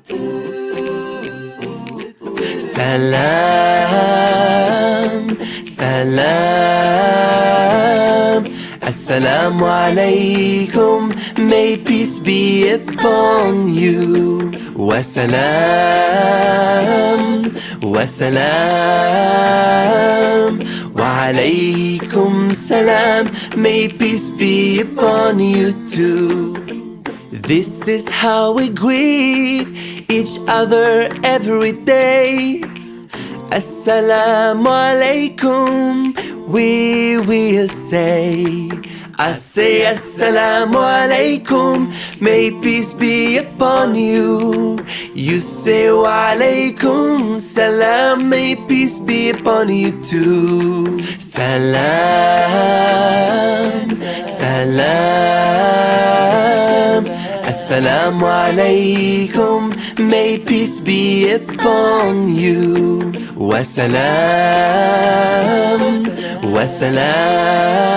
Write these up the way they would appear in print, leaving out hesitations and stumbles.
Salam, Salam, Assalamu Alaikum, may peace be upon you. Wa salam, wa salam, wa alaikum salam, may peace be upon you too. This is how we greet each other every day. Assalamu Alaikum, we will say. I say Assalamu Alaikum, may peace be upon you. You say Wa Alaikum Salam, may peace be upon you too. Salam, Salam, Assalamu Alaikum, may peace be upon you. Wa salam, wa salam,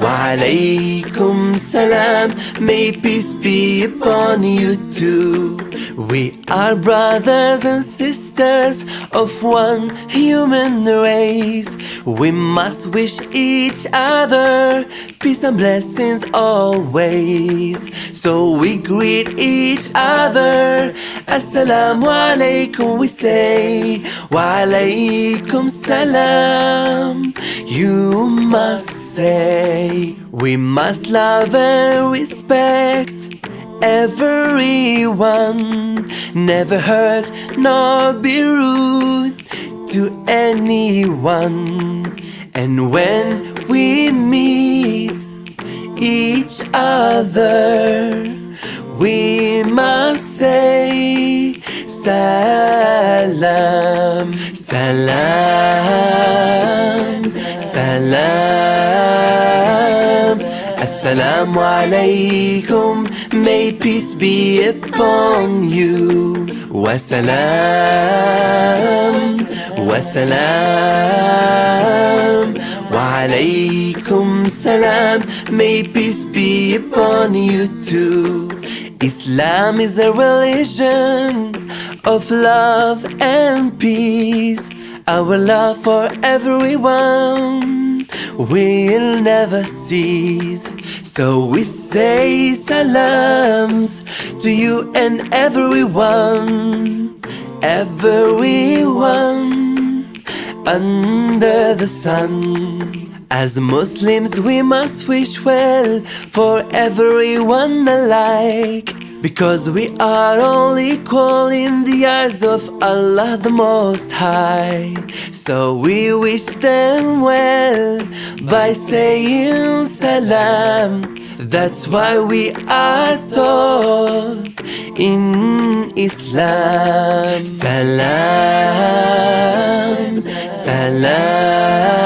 wa alaikum salam, may peace be upon you too. We are brothers and sisters of one human race. We must wish each other peace and blessings always. So we greet each other. Assalamu Alaikum, we say. Wa alaikum salam, you must say. We must love and respect everyone, never hurt nor be rude to anyone. And when we meet each other, we must say Salam, Salam, Salam, Assalamu Alaikum, may peace be upon you. Wa salam, wa salam, wa alaikum salam, may peace be upon you too. Islam is a religion of love and peace. Our love for everyone will never cease. So we say salams to you and everyone, everyone under the sun. As Muslims we must wish well for everyone alike, because we are all equal in the eyes of Allah the Most High. So we wish them well by saying salam. That's why we are taught in Islam. Salam, salam,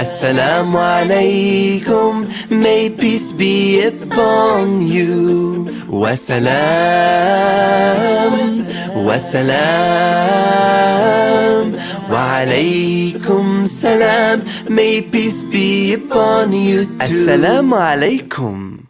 Assalamu Alaikum, may peace be upon you. Wa salam, wa salam, wa alaikum salam, may peace be upon you too. Assalamu Alaikum.